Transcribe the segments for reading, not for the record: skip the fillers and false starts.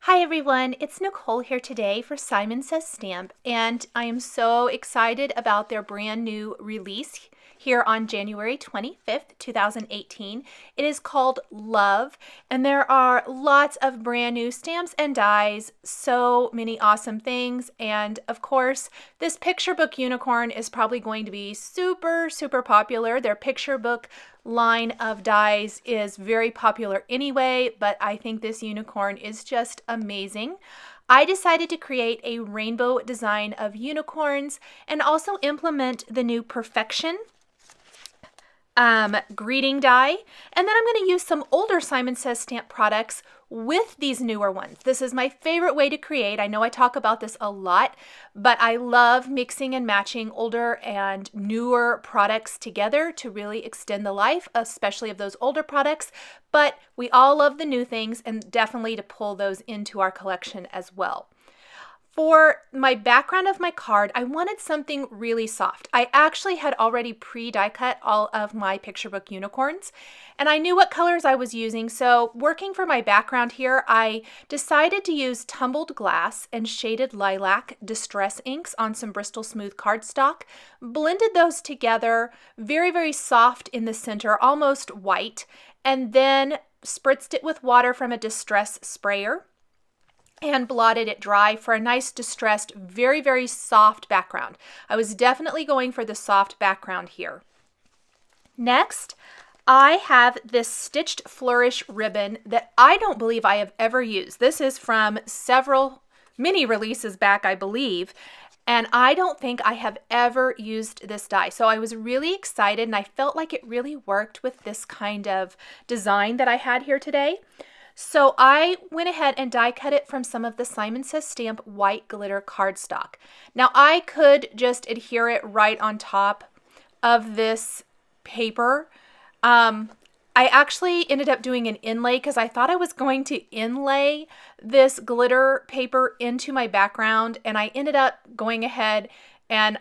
Hi everyone, it's Nicole here today for Simon Says Stamp, and I am so excited about their brand new release here on January 25th, 2018. It is called Love, and there are lots of brand new stamps and dies, so many awesome things, and of course, this picture book unicorn is probably going to be super popular. Their picture book line of dies is very popular anyway, but I think this unicorn is just amazing. I decided to create a rainbow design of unicorns and also implement the new Perfection greeting die, and then I'm going to use some older Simon Says Stamp products with these newer ones. This is my favorite way to create. I know I talk about this a lot, but I love mixing and matching older and newer products together to really extend the life, especially of those older products, but we all love the new things and definitely to pull those into our collection as well. For my background of my card, I wanted something really soft. I actually had already pre-die cut all of my picture book unicorns, and I knew what colors I was using, so working for my background here, I decided to use tumbled glass and shaded lilac distress inks on some Bristol Smooth cardstock, blended those together, very soft in the center, almost white, and then spritzed it with water from a distress sprayer and blotted it dry for a nice distressed, very soft background. I was definitely going for the soft background here. Next, I have this stitched flourish ribbon that I don't believe I have ever used. This is from many releases back, I believe, and I don't think I have ever used this die. So I was really excited and I felt like it really worked with this kind of design that I had here today. So I went ahead and die cut it from some of the Simon Says Stamp white glitter cardstock. Now I could just adhere it right on top of this paper. I actually ended up doing an inlay because I thought I was going to inlay this glitter paper into my background, and I ended up going ahead and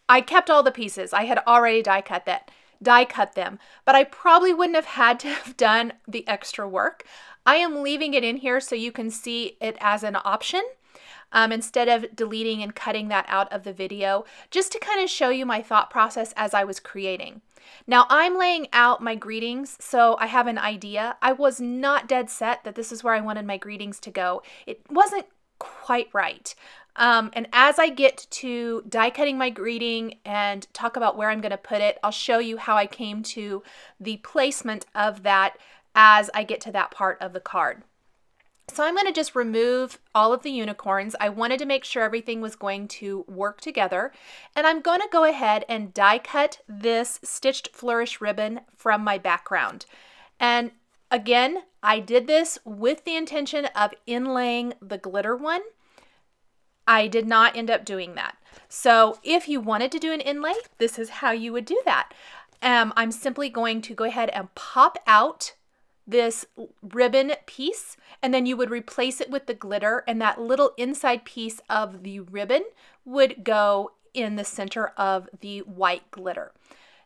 I kept all the pieces. I had already die cut them, but I probably wouldn't have had to have done the extra work. I am leaving it in here so you can see it as an option instead of deleting and cutting that out of the video, just to kind of show you my thought process as I was creating. Now I'm laying out my greetings, so I have an idea. I was not dead set that this is where I wanted my greetings to go. It wasn't quite right. And as I get to die cutting my greeting and talk about where I'm going to put it, I'll show you how I came to the placement of that as I get to that part of the card. So I'm going to just remove all of the unicorns. I wanted to make sure everything was going to work together, and I'm going to go ahead and die cut this stitched flourish ribbon from my background. And again, I did this with the intention of inlaying the glitter one. I did not end up doing that. So if you wanted to do an inlay, this is how you would do that. I'm simply going to go ahead and pop out this ribbon piece, and then you would replace it with the glitter, and that little inside piece of the ribbon would go in the center of the white glitter.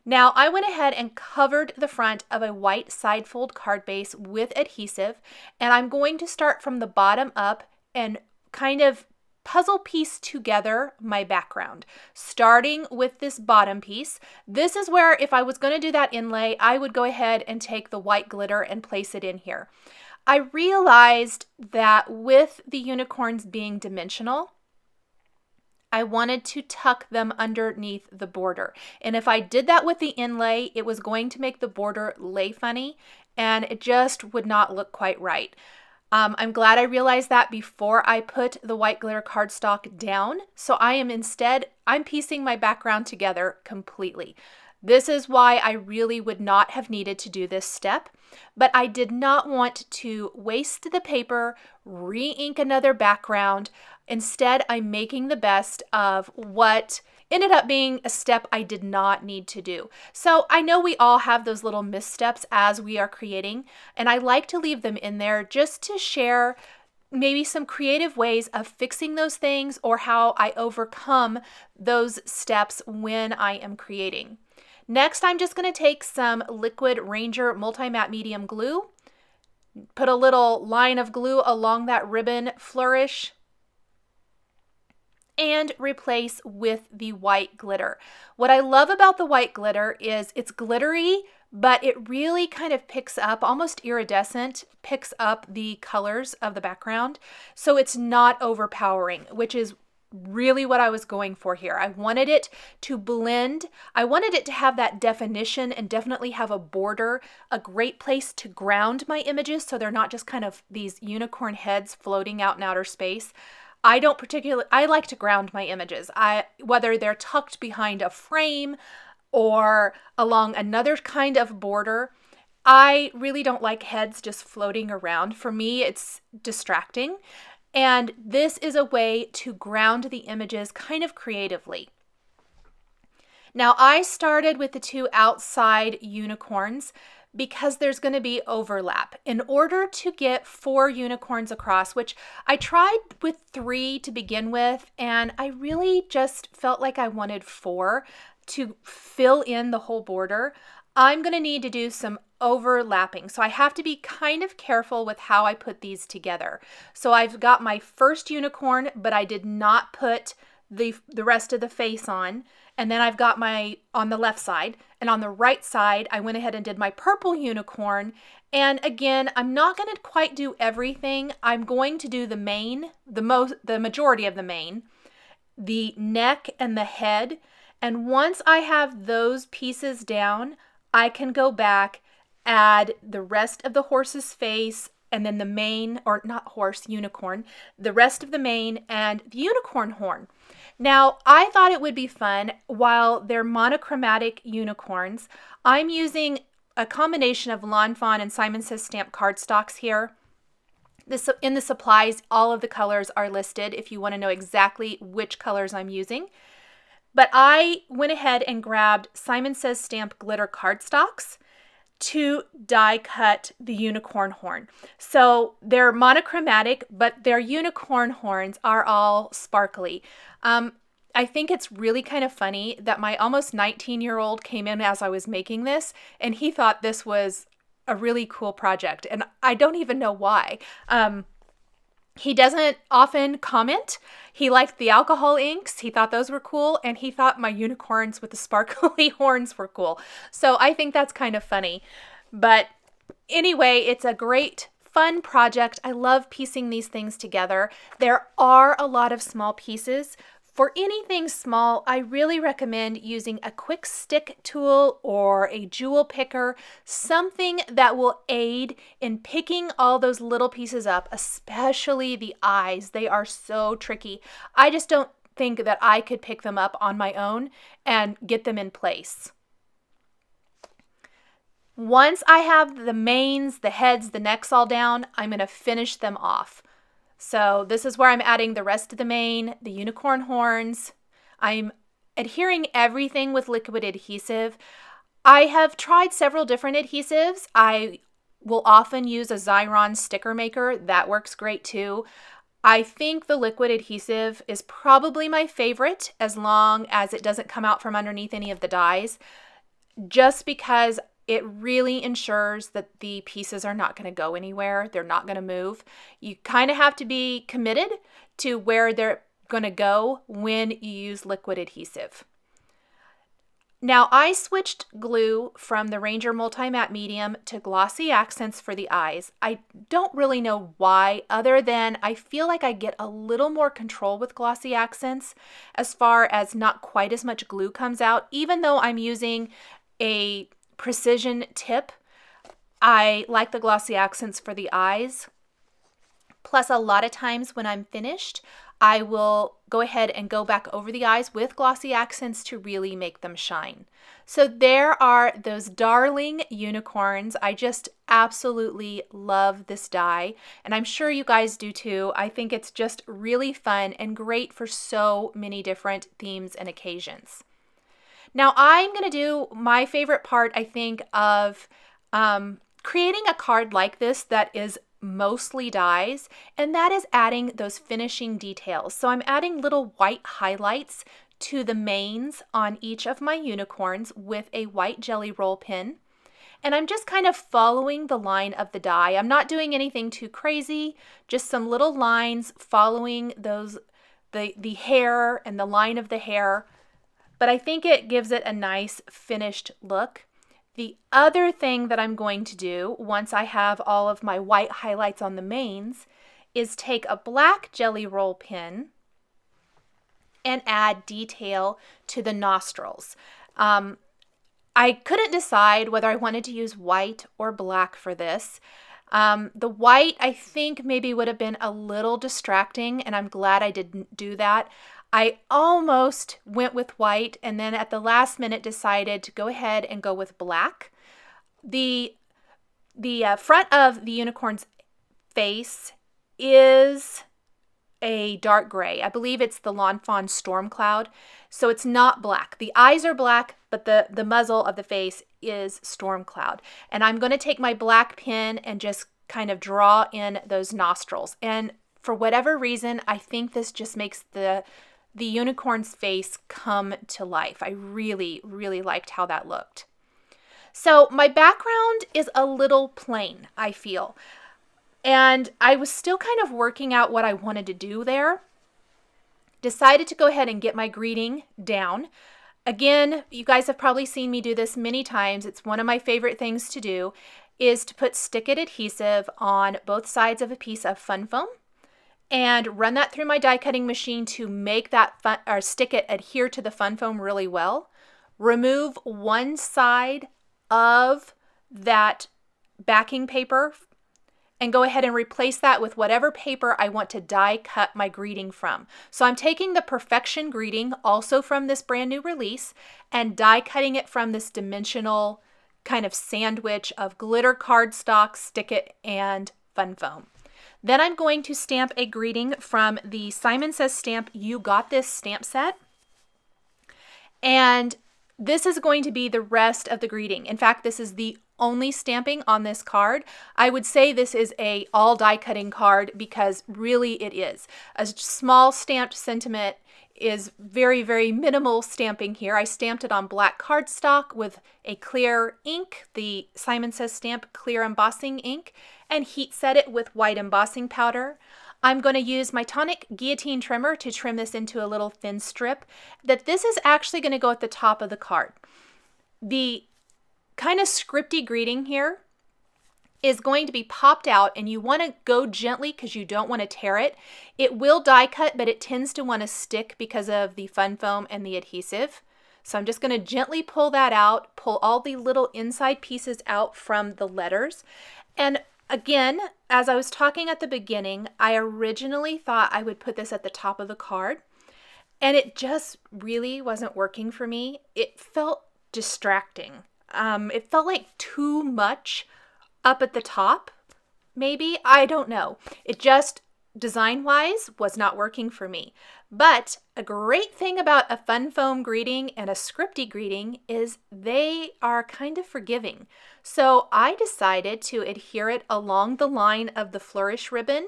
Now I went ahead and covered the front of a white side fold card base with adhesive, and I'm going to start from the bottom up and kind of puzzle piece together my background, starting with this bottom piece. This is where, if I was going to do that inlay, I would go ahead and take the white glitter and place it in here. I realized that with the unicorns being dimensional, I wanted to tuck them underneath the border. And if I did that with the inlay, it was going to make the border lay funny, and it just would not look quite right. I'm glad I realized that before I put the white glitter cardstock down. So I'm piecing my background together completely. This is why I really would not have needed to do this step, but I did not want to waste the paper, re-ink another background. Instead, I'm making the best of what ended up being a step I did not need to do. So I know we all have those little missteps as we are creating, and I like to leave them in there just to share maybe some creative ways of fixing those things or how I overcome those steps when I am creating. Next, I'm just going to take some liquid Ranger multi-matte medium glue, Put a little line of glue along that ribbon flourish and replace with the white glitter. What I love about the white glitter is it's glittery, but it really kind of picks up, almost iridescent, picks up the colors of the background. So it's not overpowering, which is really what I was going for here. I wanted it to blend. I wanted it to have that definition and definitely have a border, a great place to ground my images so they're not just kind of these unicorn heads floating out in outer space. I like to ground my images. Whether they're tucked behind a frame or along another kind of border, I really don't like heads just floating around. For me, it's distracting. And this is a way to ground the images kind of creatively. Now, I started with the two outside unicorns because there's going to be overlap. In order to get 4 unicorns across, which I tried with 3 to begin with, and I really just felt like I wanted 4 to fill in the whole border, I'm going to need to do some overlapping. So I have to be kind of careful with how I put these together. So I've got my first unicorn, but I did not put the rest of the face on. And then I've got my on the left side, and on the right side, I went ahead and did my purple unicorn. And again, I'm not going to quite do everything. I'm going to do the mane, the majority of the mane, the neck and the head. And once I have those pieces down, I can go back, add the rest of the horse's face, and then the mane, or not horse, unicorn, the rest of the mane and the unicorn horn. Now, I thought it would be fun, while they're monochromatic unicorns, I'm using a combination of Lawn Fawn and Simon Says Stamp cardstocks here. In the supplies, all of the colors are listed if you want to know exactly which colors I'm using. But I went ahead and grabbed Simon Says Stamp glitter cardstocks to die cut the unicorn horn. So they're monochromatic, but their unicorn horns are all sparkly. I think it's really kind of funny that my almost 19-year-old came in as I was making this, and he thought this was a really cool project, and I don't even know why. He doesn't often comment. He liked the alcohol inks. He thought those were cool, and he thought my unicorns with the sparkly horns were cool. So I think that's kind of funny. But anyway, it's a great, fun project. I love piecing these things together. There are a lot of small pieces. For anything small, I really recommend using a quick stick tool or a jewel picker, something that will aid in picking all those little pieces up, especially the eyes. They are so tricky. I just don't think that I could pick them up on my own and get them in place. Once I have the manes, the heads, the necks all down, I'm going to finish them off. So this is where I'm adding the rest of the mane, the unicorn horns. I'm adhering everything with liquid adhesive. I have tried several different adhesives. I will often use a Xyron sticker maker. That works great too. I think the liquid adhesive is probably my favorite, as long as it doesn't come out from underneath any of the dies, just because it really ensures that the pieces are not going to go anywhere. They're not going to move. You kind of have to be committed to where they're going to go when you use liquid adhesive. Now, I switched glue from the Ranger Multi-Matte Medium to Glossy Accents for the eyes. I don't really know why, other than I feel like I get a little more control with Glossy Accents as far as not quite as much glue comes out, even though I'm using a precision tip. I like the Glossy Accents for the eyes. Plus, a lot of times when I'm finished, I will go ahead and go back over the eyes with Glossy Accents to really make them shine. So there are those darling unicorns. I just absolutely love this die, and I'm sure you guys do too. I think it's just really fun and great for so many different themes and occasions. Now, I'm going to do my favorite part, I think, of creating a card like this that is mostly dies, and that is adding those finishing details. So I'm adding little white highlights to the manes on each of my unicorns with a white jelly roll pin. and I'm just kind of following the line of the die. I'm not doing anything too crazy, just some little lines following those, the hair and the line of the hair, but I think it gives it a nice finished look. The other thing that I'm going to do once I have all of my white highlights on the mains is take a black Jelly Roll pen and add detail to the nostrils. I couldn't decide whether I wanted to use white or black for this. The white, I think, maybe would have been a little distracting, and I'm glad I didn't do that. I almost went with white, and then at the last minute decided to go ahead and go with black. The front of the unicorn's face is a dark gray. I believe it's the Lawn Fawn Storm Cloud. So it's not black. The eyes are black, but the muzzle of the face is Storm Cloud. And I'm going to take my black pen and just kind of draw in those nostrils. And for whatever reason, I think this just makes the unicorn's face come to life. I really, really liked how that looked. So my background is a little plain, I feel. And I was still kind of working out what I wanted to do there. Decided to go ahead and get my greeting down. Again, you guys have probably seen me do this many times. It's one of my favorite things to do, is to put stick-it adhesive on both sides of a piece of fun foam and run that through my die cutting machine to make that stick-it adhere to the fun foam really well. Remove one side of that backing paper and go ahead and replace that with whatever paper I want to die cut my greeting from. So I'm taking the Perfection greeting, also from this brand new release, and die cutting it from this dimensional kind of sandwich of glitter cardstock, stick-it, and fun foam. Then I'm going to stamp a greeting from the Simon Says Stamp You Got This stamp set. And this is going to be the rest of the greeting. In fact, this is the only stamping on this card. I would say this is a all die cutting card because really it is. A small stamped sentiment is very, very minimal stamping here. I stamped it on black cardstock with a clear ink, the Simon Says Stamp clear embossing ink, and heat set it with white embossing powder. I'm going to use my tonic guillotine trimmer to trim this into a little thin strip. This is actually going to go at the top of the card. The kind of scripty greeting here is going to be popped out, and you want to go gently because you don't want to tear it. It will die cut, but it tends to want to stick because of the fun foam and the adhesive. So I'm just going to gently pull that out, pull all the little inside pieces out from the letters. And again, as I was talking at the beginning, I originally thought I would put this at the top of the card, and it just really wasn't working for me. It felt distracting. It felt like too much up at the top, maybe. I don't know. It just, design-wise, was not working for me. But a great thing about a fun foam greeting and a scripty greeting is they are kind of forgiving. So I decided to adhere it along the line of the Flourish ribbon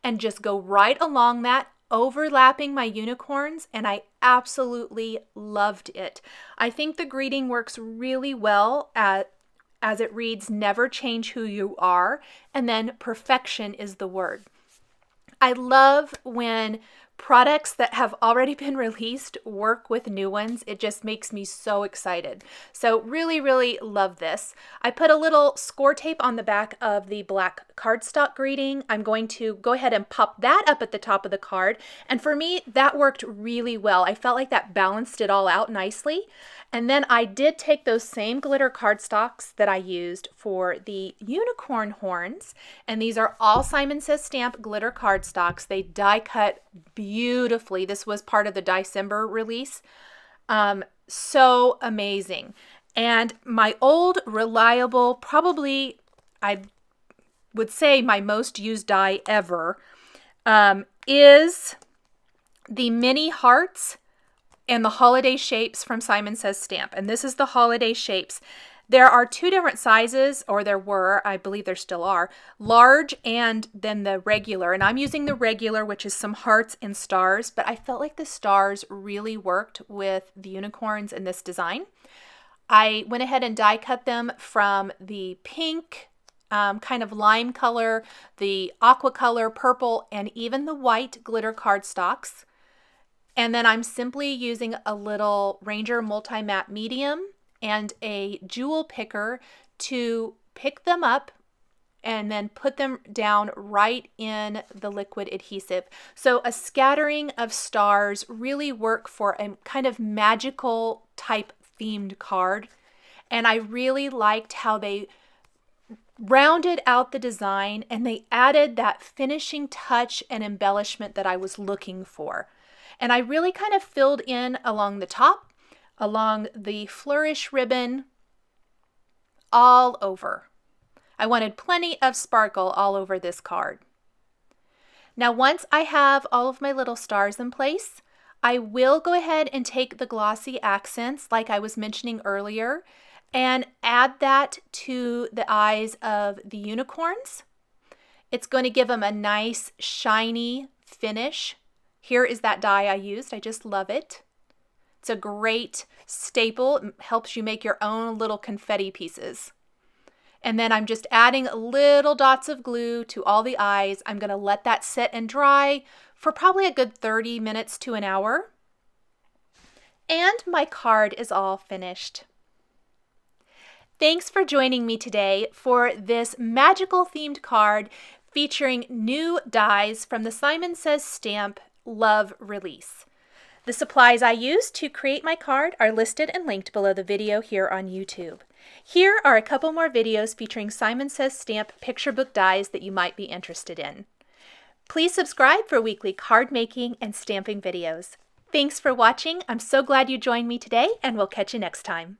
and just go right along that, overlapping my unicorns, and I absolutely loved it. I think the greeting works really well as it reads, "Never change who you are," and then perfection is the word. I love when products that have already been released work with new ones. It just makes me so excited. So really, really love this. I put a little score tape on the back of the black cardstock greeting. I'm going to go ahead and pop that up at the top of the card. And for me, that worked really well. I felt like that balanced it all out nicely. And then I did take those same glitter cardstocks that I used for the unicorn horns, and these are all Simon Says Stamp glitter cardstocks. They die cut beautifully. This was part of the Diecember release. So amazing. And my old reliable, probably I would say my most used die ever, is the mini hearts and the holiday shapes from Simon Says Stamp. And this is the holiday shapes. There are two different sizes, or there were, I believe there still are, large and then the regular. And I'm using the regular, which is some hearts and stars, but I felt like the stars really worked with the unicorns in this design. I went ahead and die cut them from the pink, kind of lime color, the aqua color, purple, and even the white glitter cardstocks. And then I'm simply using a little Ranger Multi-Matte Medium and a jewel picker to pick them up and then put them down right in the liquid adhesive. So a scattering of stars really work for a kind of magical type themed card. And I really liked how they rounded out the design and they added that finishing touch and embellishment that I was looking for. And I really kind of filled in along the top, along the flourish ribbon, all over. I wanted plenty of sparkle all over this card. Now, once I have all of my little stars in place, I will go ahead and take the glossy accents like I was mentioning earlier and add that to the eyes of the unicorns. It's going to give them a nice shiny finish. Here is that die I used. I just love it. It's a great staple. It helps you make your own little confetti pieces. And then I'm just adding little dots of glue to all the eyes. I'm going to let that sit and dry for probably a good 30 minutes to an hour. And my card is all finished. Thanks for joining me today for this magical themed card featuring new dies from the Simon Says Stamp Love release. The supplies I used to create my card are listed and linked below the video here on YouTube. Here are a couple more videos featuring Simon Says Stamp picture book dies that you might be interested in. Please subscribe for weekly card making and stamping videos. Thanks for watching. I'm so glad you joined me today, and we'll catch you next time.